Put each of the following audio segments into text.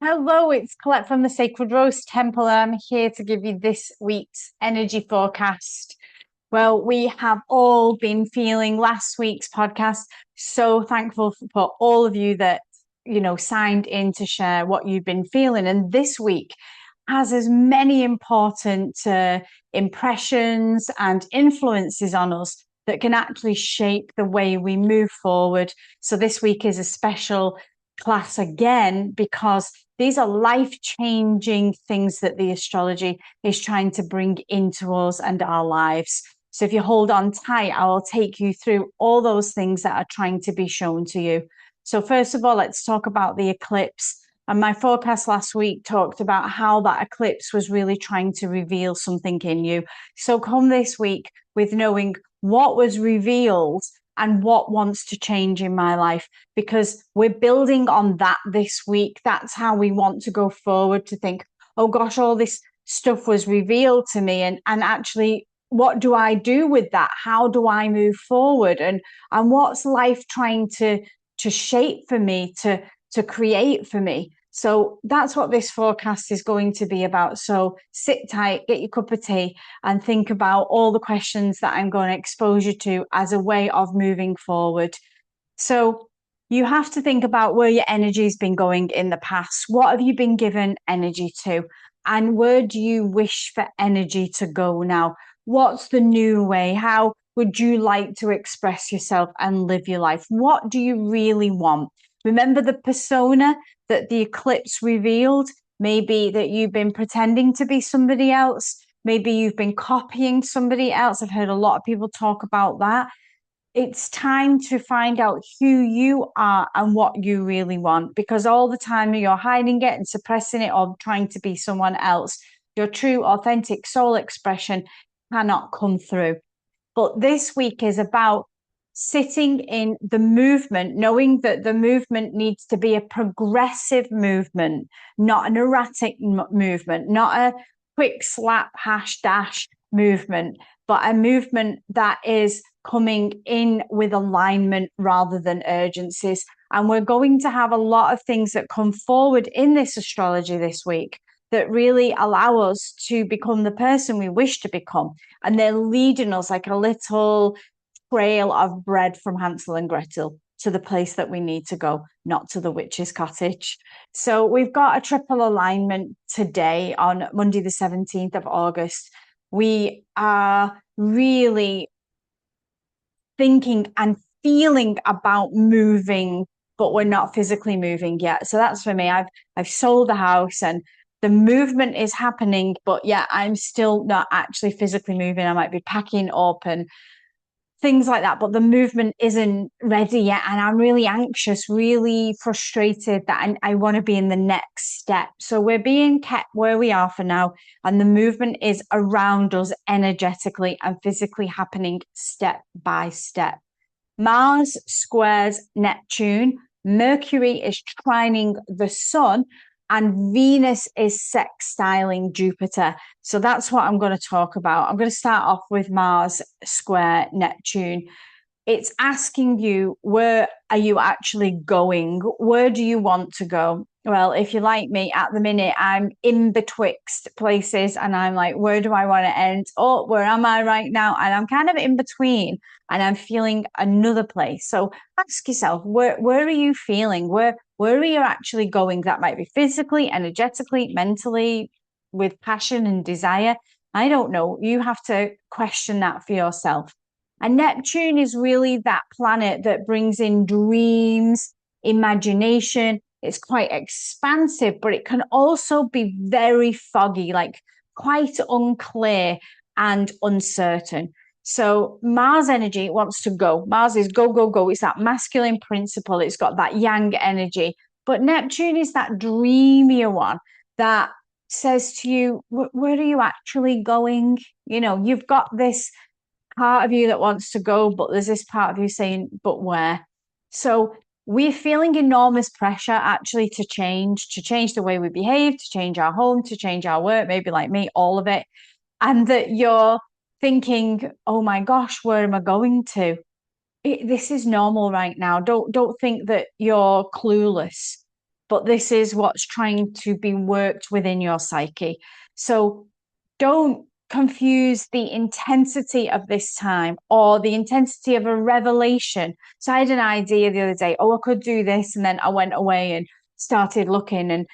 Hello, it's Colette from the Sacred Rose Temple, and I'm here to give you this week's energy forecast. Well, we have all been feeling last week's podcast. So thankful for all of you that, signed in to share what you've been feeling. And this week has as many important impressions and influences on us that can actually shape the way we move forward. So this week is a special class again because these are life-changing things that the astrology is trying to bring into us and our lives. So if you hold on tight, I will take you through all those things that are trying to be shown to you. So first of all, let's talk about the eclipse. And my forecast last week talked about how that eclipse was really trying to reveal something in you. So come this week with knowing what was revealed and what wants to change in my life, because we're building on that this week. That's how we want to go forward, to think, oh gosh, all this stuff was revealed to me, and actually, what do I do with that? How do I move forward? And what's life trying to shape for me, to create for me? So that's what this forecast is going to be about. So sit tight, get your cup of tea, and think about all the questions that I'm going to expose you to as a way of moving forward. So you have to think about where your energy's been going in the past. What have you been given energy to? And where do you wish for energy to go now? What's the new way? How would you like to express yourself and live your life? What do you really want? Remember the persona that the eclipse revealed? Maybe that you've been pretending to be somebody else. Maybe you've been copying somebody else. I've heard a lot of people talk about that. It's time to find out who you are and what you really want, because all the time you're hiding it and suppressing it or trying to be someone else. Your true, authentic soul expression cannot come through. But this week is about sitting in the movement, knowing that the movement needs to be a progressive movement, not an erratic movement, not a quick slap, hash, dash movement, but a movement that is coming in with alignment rather than urgencies. And we're going to have a lot of things that come forward in this astrology this week that really allow us to become the person we wish to become. And they're leading us like a little trail of bread from Hansel and Gretel to the place that we need to go, not to the witch's cottage. So we've got a triple alignment today on Monday, the 17th of August. We are really thinking and feeling about moving, but we're not physically moving yet. So that's for me. I've sold the house and the movement is happening, but yeah, I'm still not actually physically moving. I might be packing up and things like that, but the movement isn't ready yet. And I'm really anxious, really frustrated that I want to be in the next step. So we're being kept where we are for now. And the movement is around us energetically and physically happening step by step. Mars squares Neptune. Mercury is trining the sun, and Venus is sextiling Jupiter. So that's what I'm going to talk about. I'm going to start off with Mars square Neptune. It's asking you, where are you actually going? Where do you want to go? Well, if you're like me at the minute, I'm in betwixt places and I'm like, where do I want to end? Oh, where am I right now? And I'm kind of in between and I'm feeling another place. So ask yourself, where are you feeling? Where are you actually going? That might be physically, energetically, mentally, with passion and desire. I don't know. You have to question that for yourself. And Neptune is really that planet that brings in dreams, imagination. It's quite expansive, but it can also be very foggy, like quite unclear and uncertain. So Mars energy wants to go. Mars is go, go, go. It's that masculine principle. It's got that yang energy. But Neptune is that dreamier one that says to you, where are you actually going? You've got this part of you that wants to go, but there's this part of you saying, but where? So we're feeling enormous pressure actually to change the way we behave, to change our home, to change our work, maybe like me, all of it. And that you're thinking, oh my gosh, where am I going to? This is normal right now. Don't think that you're clueless. but this is what's trying to be worked within your psyche. So don't confuse the intensity of this time or the intensity of a revelation. So I had an idea the other day, oh, I could do this. And then I went away and started looking, and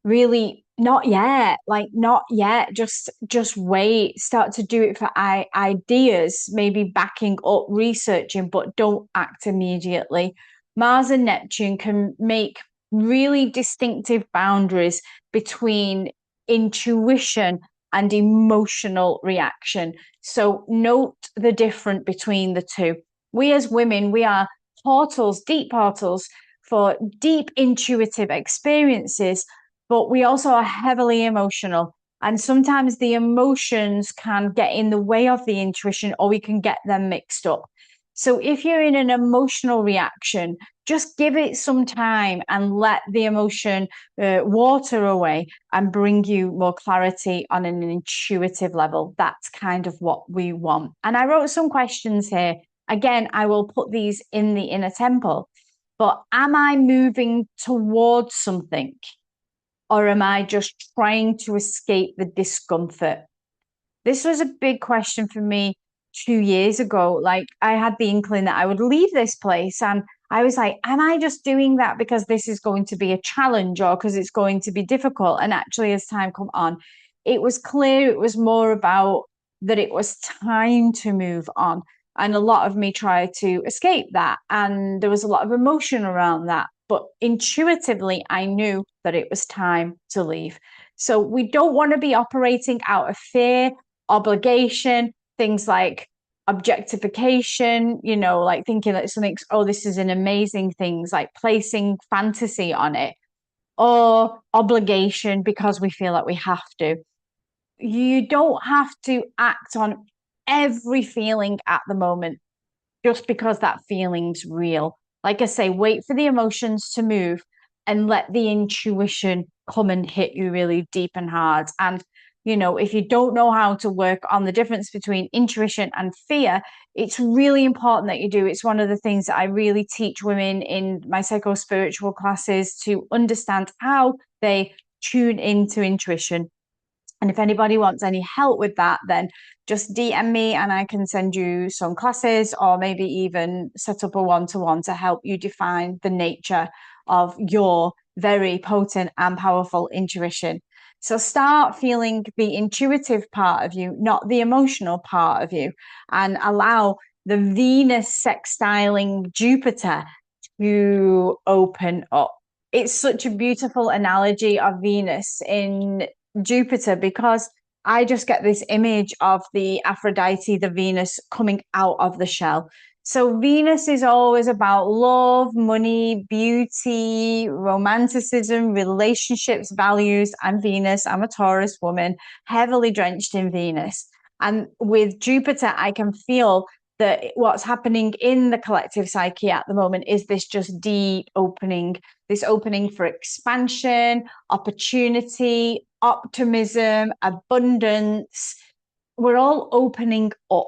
really not yet, like not yet, just wait, start to do it for ideas, maybe backing up researching, but don't act immediately. Mars and Neptune can make really distinctive boundaries between intuition and emotional reaction. So note the difference between the two. We as women, we are portals, deep portals for deep intuitive experiences, but we also are heavily emotional. And sometimes the emotions can get in the way of the intuition, or we can get them mixed up. So if you're in an emotional reaction, just give it some time and let the emotion water away and bring you more clarity on an intuitive level. That's kind of what we want. And I wrote some questions here. Again, I will put these in the inner temple. But am I moving towards something? Or am I just trying to escape the discomfort? This was a big question for me 2 years ago. Like, I had the inkling that I would leave this place. And I was like, am I just doing that because this is going to be a challenge or because it's going to be difficult? And actually, as time come on, it was clear it was more about that it was time to move on. And a lot of me tried to escape that. And there was a lot of emotion around that. But intuitively, I knew that it was time to leave. So we don't want to be operating out of fear, obligation, things like objectification, like thinking that something's, oh, this is an amazing thing, like placing fantasy on it, or obligation because we feel like we have to. You don't have to act on every feeling at the moment just because that feeling's real. Like I say, wait for the emotions to move and let the intuition come and hit you really deep and hard. And, if you don't know how to work on the difference between intuition and fear, it's really important that you do. It's one of the things that I really teach women in my psycho-spiritual classes, to understand how they tune into intuition. And if anybody wants any help with that, then just DM me and I can send you some classes, or maybe even set up a one-to-one to help you define the nature of your very potent and powerful intuition. So start feeling the intuitive part of you, not the emotional part of you, and allow the Venus sextiling Jupiter to open up. It's such a beautiful analogy of Venus in Jupiter, because I just get this image of the Aphrodite, the Venus, coming out of the shell. So Venus is always about love, money, beauty, romanticism, relationships, values. I'm Venus. I'm a Taurus woman, heavily drenched in Venus. And with Jupiter, I can feel that what's happening in the collective psyche at the moment is this just deep opening, this opening for expansion, opportunity, optimism, abundance. We're all opening up.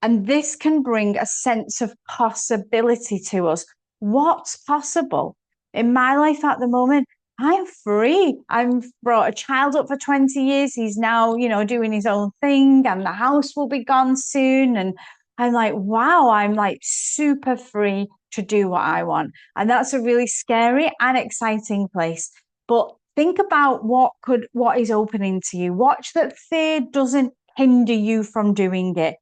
And this can bring a sense of possibility to us. What's possible? In my life at the moment, I'm free. I've brought a child up for 20 years. He's now, doing his own thing, and the house will be gone soon. And I'm like, wow, I'm like super free to do what I want. And that's a really scary and exciting place. But think about what is opening to you. Watch that fear doesn't hinder you from doing it.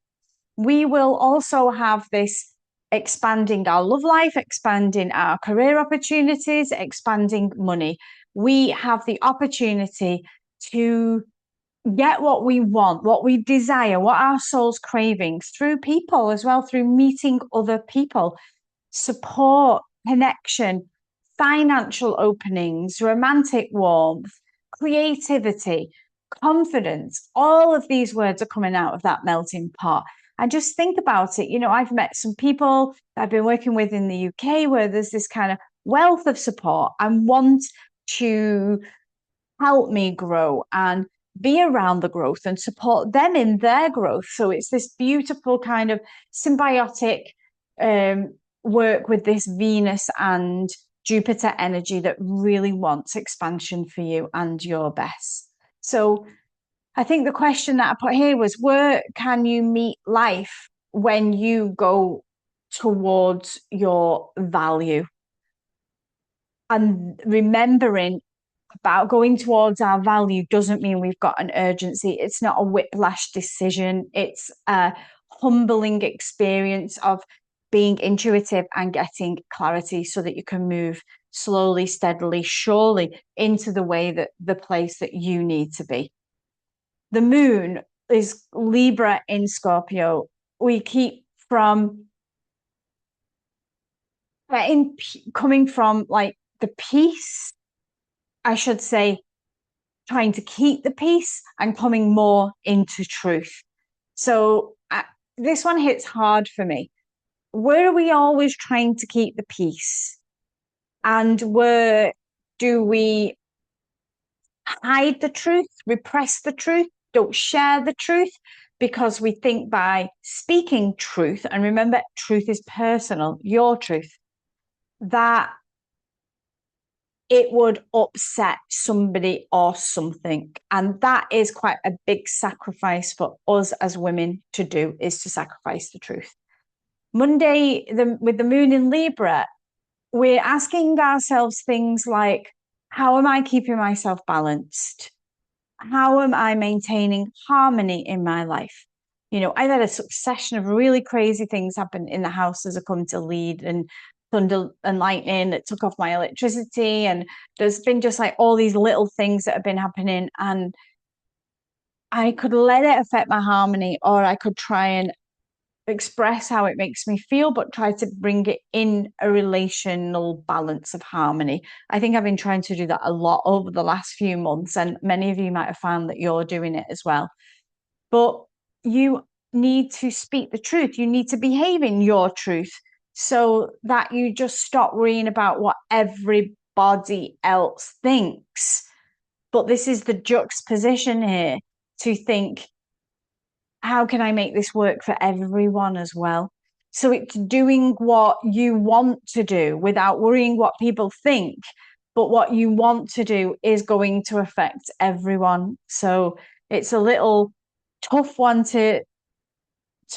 We will also have this expanding our love life, expanding our career opportunities, expanding money. We have the opportunity to get what we want, what we desire, what our soul's craving, through people as well, through meeting other people, support, connection, financial openings, romantic warmth, creativity, confidence. All of these words are coming out of that melting pot. And just think about it. I've met some people that I've been working with in the UK where there's this kind of wealth of support and want to help me grow and be around the growth and support them in their growth. So it's this beautiful kind of symbiotic work with this Venus and Jupiter energy that really wants expansion for you and your best. So I think the question that I put here was, where can you meet life when you go towards your value? And remembering about going towards our value doesn't mean we've got an urgency. It's not a whiplash decision. It's a humbling experience of being intuitive and getting clarity so that you can move slowly, steadily, surely into the way that the place that you need to be. The moon is Libra in Scorpio. We keep from coming from like the peace, I should say, trying to keep the peace and coming more into truth. So this one hits hard for me. Where are we always trying to keep the peace? And where do we hide the truth, repress the truth, don't share the truth? Because we think by speaking truth, and remember, truth is personal, your truth, that it would upset somebody or something. And that is quite a big sacrifice for us as women to do, is to sacrifice the truth. Monday, with the moon in Libra, we're asking ourselves things like, how am I keeping myself balanced? How am I maintaining harmony in my life? You know, I've had a succession of really crazy things happen in the house as I come to lead, and thunder and lightning that took off my electricity. And there's been just like all these little things that have been happening. And I could let it affect my harmony, or I could try and express how it makes me feel, but try to bring it in a relational balance of harmony. I think I've been trying to do that a lot over the last few months, and many of you might have found that you're doing it as well. But you need to speak the truth. You need to behave in your truth so that you just stop worrying about what everybody else thinks. But this is the juxtaposition here, to think, how can I make this work for everyone as well? So it's doing what you want to do without worrying what people think. But what you want to do is going to affect everyone. So it's a little tough one to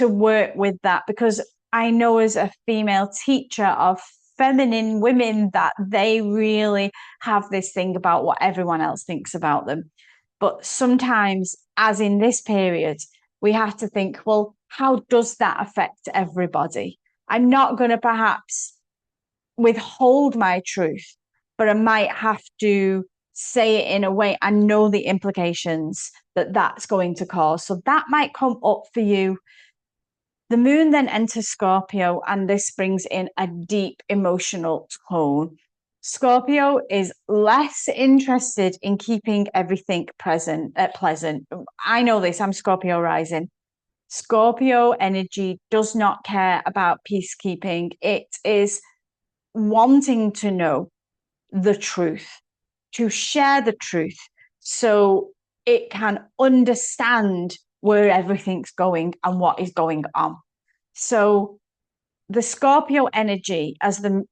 work with that, because I know as a female teacher of feminine women that they really have this thing about what everyone else thinks about them. But sometimes, as in this period, we have to think, well, how does that affect everybody? I'm not going to perhaps withhold my truth, but I might have to say it in a way I know the implications that that's going to cause. So that might come up for you. The moon then enters Scorpio, and this brings in a deep emotional tone. Scorpio is less interested in keeping everything pleasant. I know this, I'm Scorpio rising. Scorpio energy does not care about peacekeeping. It is wanting to know the truth, to share the truth, so it can understand where everything's going and what is going on. So the Scorpio energy as the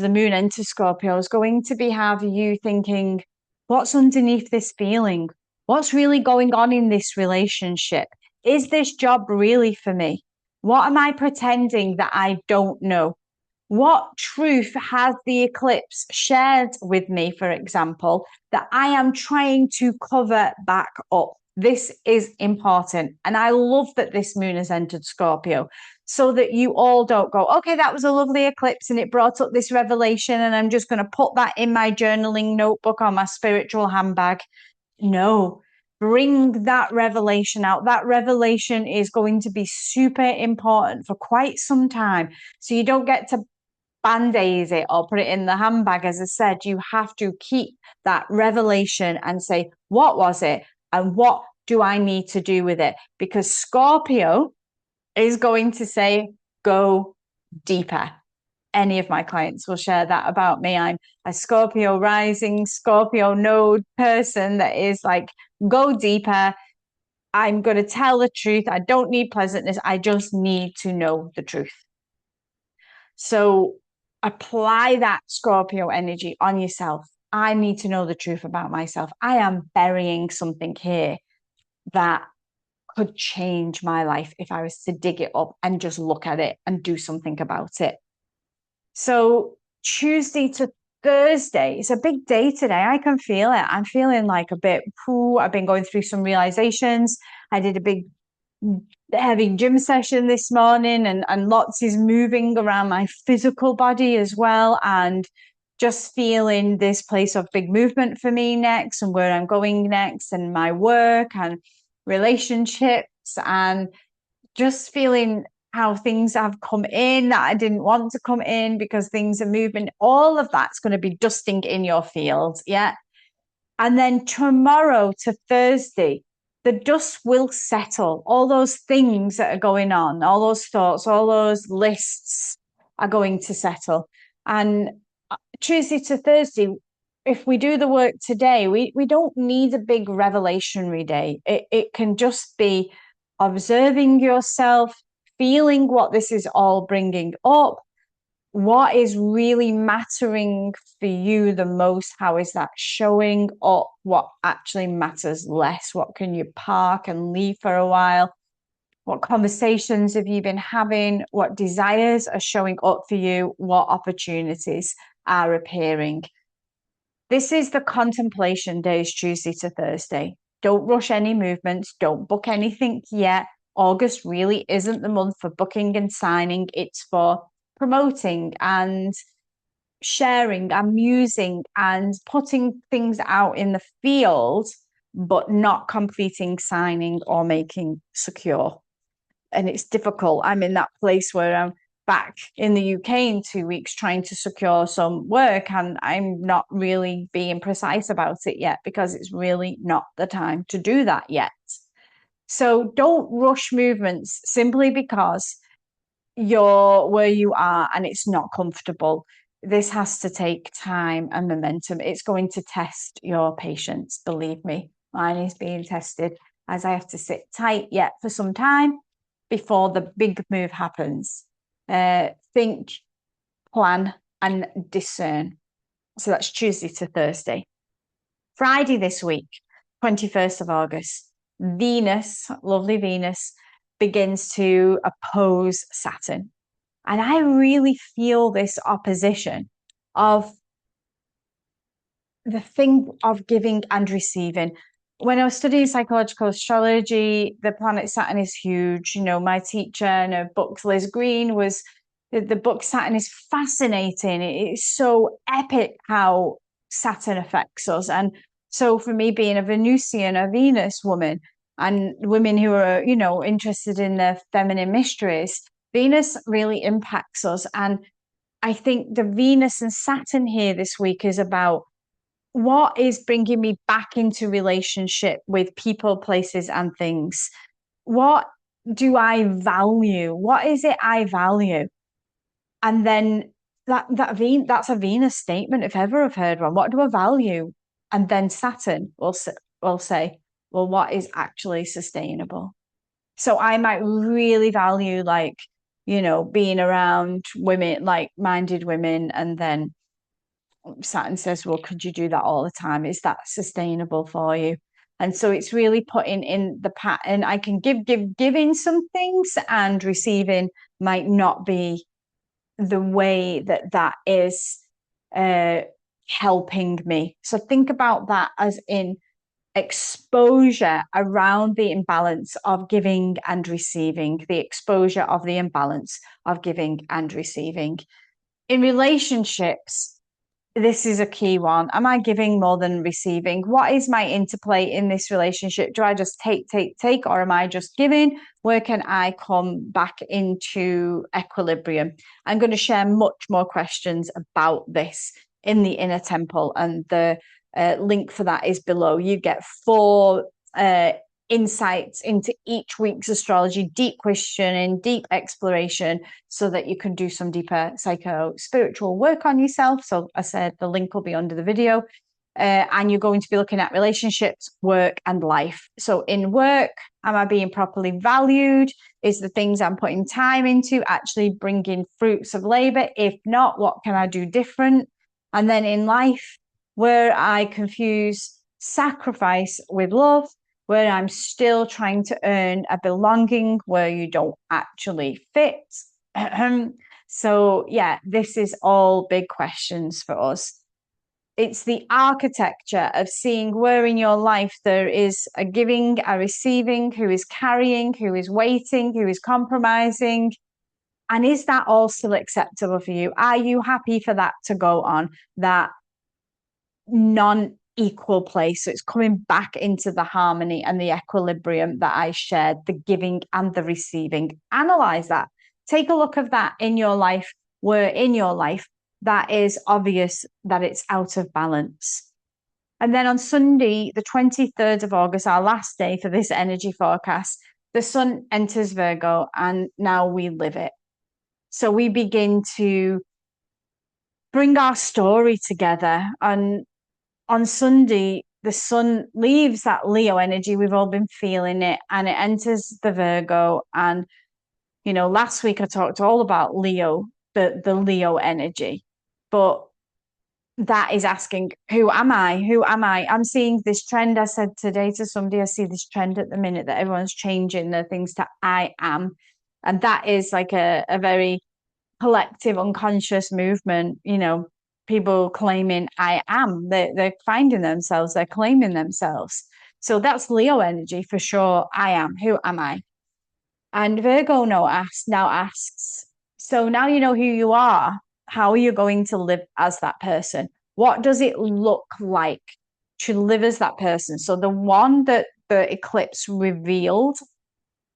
moon enters Scorpio is going to be have you thinking, what's underneath this feeling? What's really going on in this relationship? Is this job really for me? What am I pretending that I don't know? What truth has the eclipse shared with me, for example, that I am trying to cover back up? This is important. And I love that this moon has entered Scorpio, so that you all don't go, okay, that was a lovely eclipse and it brought up this revelation, and I'm just going to put that in my journaling notebook or my spiritual handbag. No, bring that revelation out. That revelation is going to be super important for quite some time. So you don't get to band-aid it or put it in the handbag. As I said, you have to keep that revelation and say, what was it? And what do I need to do with it? Because Scorpio is going to say, go deeper. Any of my clients will share that about me. I'm a Scorpio rising, Scorpio node person that is like, go deeper. I'm going to tell the truth. I don't need pleasantness. I just need to know the truth. So apply that Scorpio energy on yourself. I need to know the truth about myself. I am burying something here that could change my life if I was to dig it up and just look at it and do something about it. So Tuesday to Thursday, it's a big day today. I can feel it. I'm feeling like a bit, I've been going through some realizations. I did a big heavy gym session this morning, and lots is moving around my physical body as well, and just feeling this place of big movement for me next and where I'm going next, and my work and relationships, and just feeling how things have come in that I didn't want to come in because things are moving. All of that's going to be dusting in your field. Yeah. And then tomorrow to Thursday, the dust will settle. All those things that are going on, all those thoughts, all those lists are going to settle. And Tuesday to Thursday, if we do the work today, we don't need a big revelationary day. It can just be observing yourself, feeling what this is all bringing up, what is really mattering for you the most, how is that showing up, what actually matters less, what can you park and leave for a while, what conversations have you been having, what desires are showing up for you, what opportunities are appearing. This is the contemplation days, Tuesday to Thursday. Don't rush any movements. Don't book anything yet. August really isn't the month for booking and signing. It's for promoting and sharing and musing and putting things out in the field, but not completing signing or making secure. And it's difficult. I'm in that place where I'm back in the UK in 2 weeks trying to secure some work, and I'm not really being precise about it yet because it's really not the time to do that yet. So don't rush movements simply because you're where you are and it's not comfortable. This has to take time and momentum. It's going to test your patience, believe me. Mine is being tested as I have to sit tight yet for some time before the big move happens. Think, plan, and discern. So that's Tuesday to Thursday. Friday this week, 21st of August, Venus, lovely Venus, begins to oppose Saturn. And I really feel this opposition of the thing of giving and receiving. When I was studying psychological astrology, the planet Saturn is huge. You know, my teacher in her books, Liz Green, was the book Saturn is fascinating. It's so epic how Saturn affects us. And so for me, being a Venusian, a Venus woman, and women who are, you know, interested in the feminine mysteries, Venus really impacts us. And I think the Venus and Saturn here this week is about what is bringing me back into relationship with people, places, and things. What do I value? What is it I value? And then that's a Venus statement, if ever I've heard one. What do I value? And then Saturn will say, well, what is actually sustainable? So I might really value, like, you know, being around women, like-minded women, and then Saturn says, well, could you do that all the time? Is that sustainable for you? And so it's really putting in the pattern. I can giving some things, and receiving might not be the way that is helping me. So think about that as in exposure around the imbalance of giving and receiving, the exposure of the imbalance of giving and receiving. In relationships, this is a key one. Am I giving more than receiving? What is my interplay in this relationship? Do I just take, or am I just giving? Where can I come back into equilibrium? I'm going to share much more questions about this in the inner temple, and the link for that is below. You get 4 insights into each week's astrology, deep questioning, deep exploration, so that you can do some deeper psycho spiritual work on yourself. So I said the link will be under the video. and you're going to be looking at relationships, work, and life. So in work, am I being properly valued? Is the things I'm putting time into actually bringing fruits of labor? If not, what can I do different? And then in life, where I confuse sacrifice with love, where I'm still trying to earn a belonging where you don't actually fit. So yeah, this is all big questions for us. It's the architecture of seeing where in your life there is a giving, a receiving, who is carrying, who is waiting, who is compromising. And is that all still acceptable for you? Are you happy for that to go on, that non-equal place? So it's coming back into the harmony and the equilibrium that I shared, the giving and the receiving. Analyze that. Take a look of that in your life, where in your life that is obvious that it's out of balance. And then on Sunday, the 23rd of August, our last day for this energy forecast, the sun enters Virgo and now we live it. So we begin to bring our story together. And on Sunday, the sun leaves that Leo energy. We've all been feeling it, and it enters the Virgo. And, you know, last week I talked all about Leo, the Leo energy. But that is asking, who am I? Who am I? I'm seeing this trend. I said today to somebody, I see this trend at the minute that everyone's changing their things to I am. And that is like a very collective unconscious movement, you know, people claiming I am. They're finding themselves, they're claiming themselves. So that's Leo energy for sure. I am. Who am I? And Virgo now asks, so now you know who you are. How are you going to live as that person? What does it look like to live as that person? So the one that the eclipse revealed,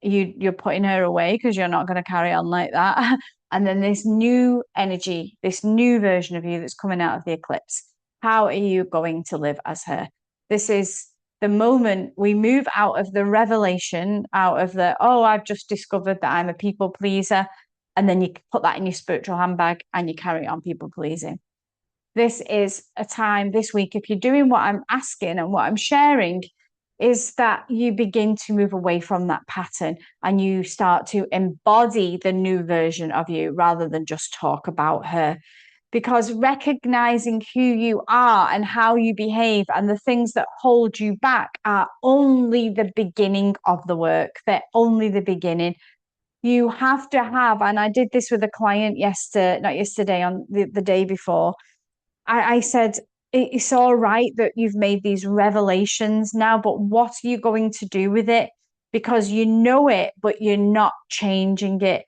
you're putting her away because you're not going to carry on like that. And then this new energy, this new version of you that's coming out of the eclipse. How are you going to live as her? This is the moment we move out of the revelation, out of the, oh, I've just discovered that I'm a people pleaser. And then you put that in your spiritual handbag and you carry on people pleasing. This is a time this week, if you're doing what I'm asking and what I'm sharing, is that you begin to move away from that pattern and you start to embody the new version of you rather than just talk about her. Because recognizing who you are and how you behave and the things that hold you back are only the beginning of the work. They're only the beginning. You have to have, and I did this with a client not yesterday, on the day before. I said, it's all right that you've made these revelations now, but what are you going to do with it? Because you know it, but you're not changing it.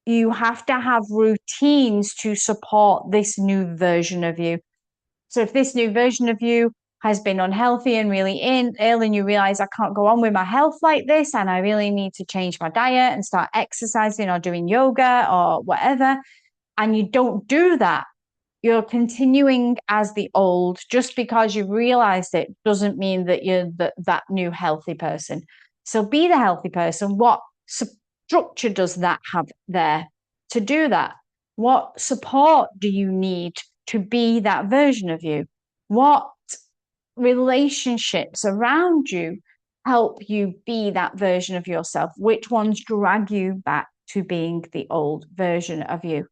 You have to have routines to support this new version of you. So if this new version of you has been unhealthy and really ill, and you realize I can't go on with my health like this, and I really need to change my diet and start exercising or doing yoga or whatever, and you don't do that, you're continuing as the old. Just because you've realized it doesn't mean that you're that new healthy person. So be the healthy person. What structure does that have there to do that? What support do you need to be that version of you? What relationships around you help you be that version of yourself? Which ones drag you back to being the old version of you?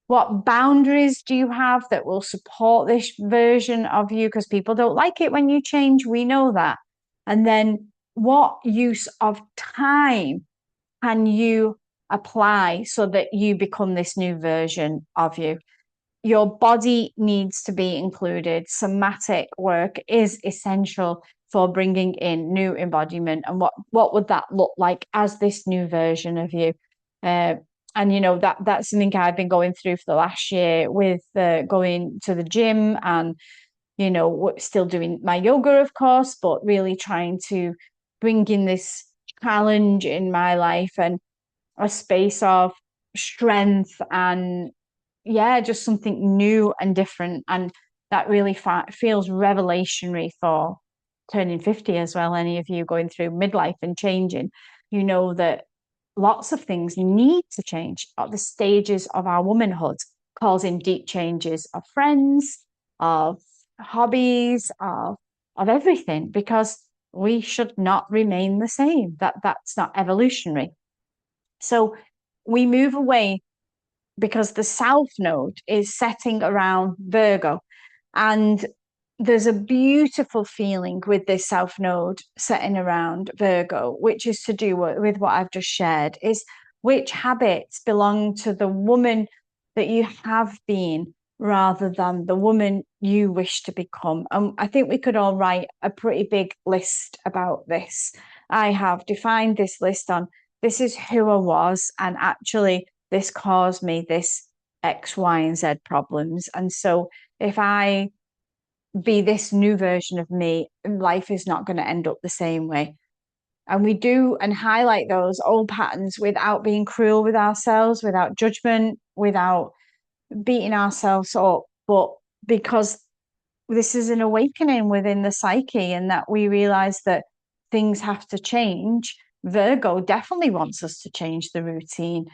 What boundaries do you have that will support this version of you? Because people don't like it when you change. We know that. And then what use of time can you apply so that you become this new version of you? Your body needs to be included. Somatic work is essential for bringing in new embodiment. And what would that look like as this new version of you? And you know that's something I've been going through for the last year with going to the gym and you know still doing my yoga, of course, but really trying to bring in this challenge in my life and a space of strength and yeah, just something new and different. And that really feels revelationary for turning 50 as well. Any of you going through midlife and changing, you know that lots of things need to change at the stages of our womanhood, causing deep changes of friends, of hobbies, of everything, because we should not remain the same. That's not evolutionary. So we move away because the South Node is setting around Virgo. And there's a beautiful feeling with this South Node setting around Virgo, which is to do with what I've just shared, is which habits belong to the woman that you have been rather than the woman you wish to become. And I think we could all write a pretty big list about this. I have defined this list on this is who I was, and actually this caused me this X, Y, and Z problems. And so if I be this new version of me, life is not going to end up the same way. And we do and highlight those old patterns without being cruel with ourselves, without judgment, without beating ourselves up, but because this is an awakening within the psyche, and that we realize that things have to change. Virgo definitely wants us to change the routine.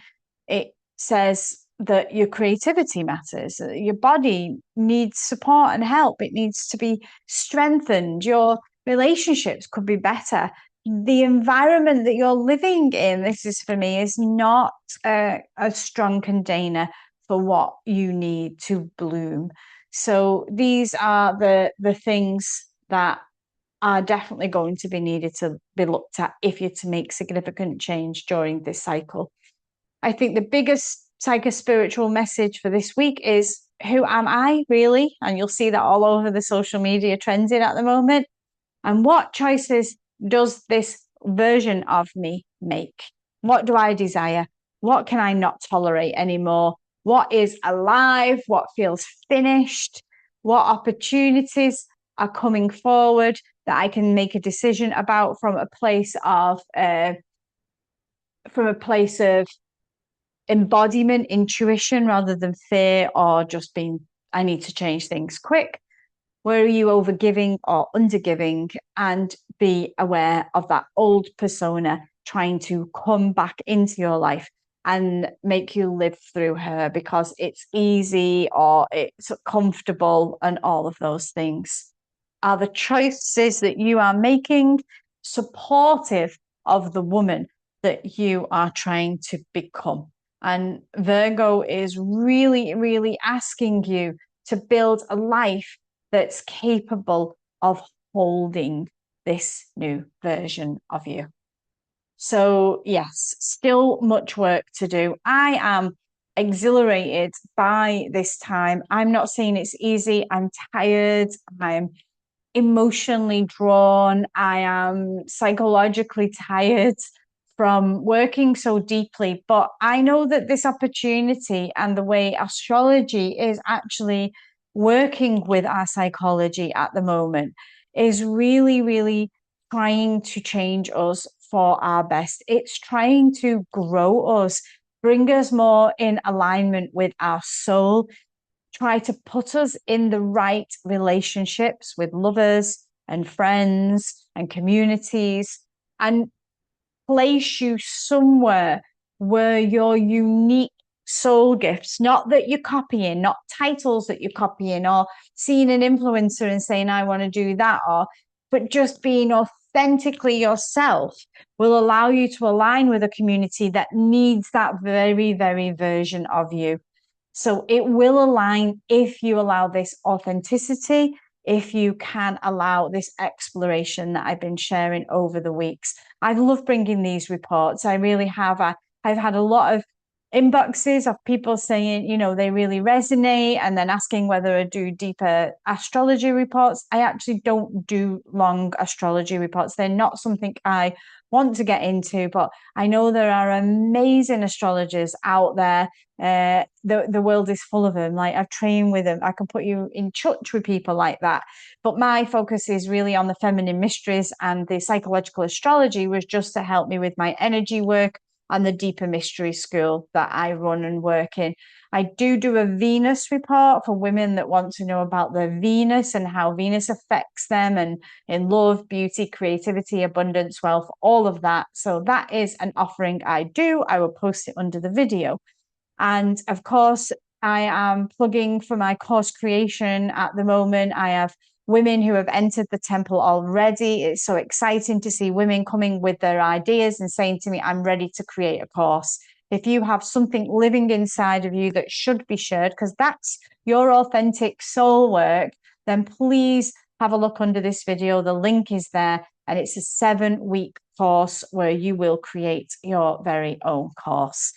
It says that your creativity matters. Your body needs support and help. It needs to be strengthened. Your relationships could be better. The environment that you're living in, this is for me, is not a strong container for what you need to bloom. So these are the things that are definitely going to be needed to be looked at if you're to make significant change during this cycle. I think the biggest psycho-spiritual message for this week is, who am I really? And you'll see that all over the social media trending at the moment. And what choices does this version of me make? What do I desire? What can I not tolerate anymore? What is alive? What feels finished? What opportunities are coming forward that I can make a decision about from a place of embodiment, intuition, rather than fear or just being, I need to change things quick? Where are you overgiving or undergiving? And be aware of that old persona trying to come back into your life and make you live through her because it's easy or it's comfortable, and all of those things. Are the choices that you are making supportive of the woman that you are trying to become? And Virgo is really, really asking you to build a life that's capable of holding this new version of you. So, yes, still much work to do. I am exhilarated by this time. I'm not saying it's easy. I'm tired. I'm emotionally drawn. I am psychologically tired from working so deeply. But I know that this opportunity and the way astrology is actually working with our psychology at the moment is really, really trying to change us for our best. It's trying to grow us, bring us more in alignment with our soul, try to put us in the right relationships with lovers and friends and communities, and place you somewhere where your unique soul gifts, not that you're copying, not titles that you're copying, or seeing an influencer and saying, I want to do that, but just being authentically yourself, will allow you to align with a community that needs that very, very version of you. So it will align if you allow this authenticity, if you can allow this exploration that I've been sharing over the weeks. I love bringing these reports. I really have. I've had a lot of inboxes of people saying, they really resonate, and then asking whether I do deeper astrology reports. I actually don't do long astrology reports. They're not something I want to get into, but I know there are amazing astrologers out there. The world is full of them. Like, I've trained with them. I can put you in touch with people like that. But my focus is really on the feminine mysteries, and the psychological astrology was just to help me with my energy work and the deeper mystery school that I run and work in. I do a Venus report for women that want to know about their Venus and how Venus affects them, and in love, beauty, creativity, abundance, wealth, all of that. So that is an offering I do. I will post it under the video. And of course, I am plugging for my course creation at the moment. I have women who have entered the temple already. It's so exciting to see women coming with their ideas and saying to me, I'm ready to create a course. If you have something living inside of you that should be shared, because that's your authentic soul work, then please have a look under this video. The link is there, and it's a 7-week course where you will create your very own course.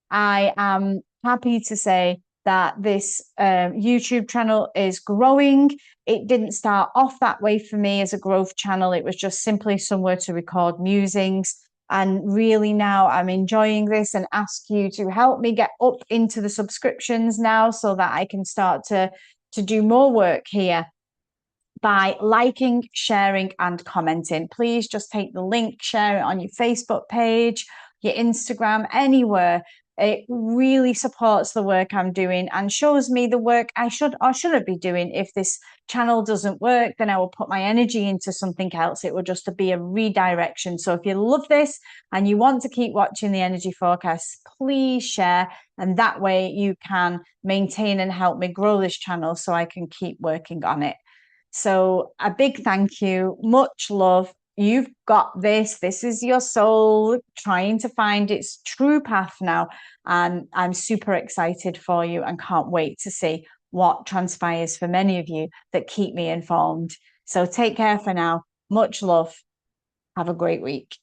I am happy to say that this YouTube channel is growing. It didn't start off that way for me as a growth channel. It was just simply somewhere to record musings. And really now I'm enjoying this and ask you to help me get up into the subscriptions now so that I can start to do more work here by liking, sharing, and commenting. Please just take the link, share it on your Facebook page, your Instagram, anywhere. It really supports the work I'm doing and shows me the work I should or shouldn't be doing. If this channel doesn't work, then I will put my energy into something else. It will just be a redirection. So if you love this and you want to keep watching the energy forecasts, please share. And that way you can maintain and help me grow this channel so I can keep working on it. So a big thank you, much love. You've got this. This is your soul trying to find its true path now. And I'm super excited for you and can't wait to see what transpires for many of you that keep me informed. So take care for now. Much love. Have a great week.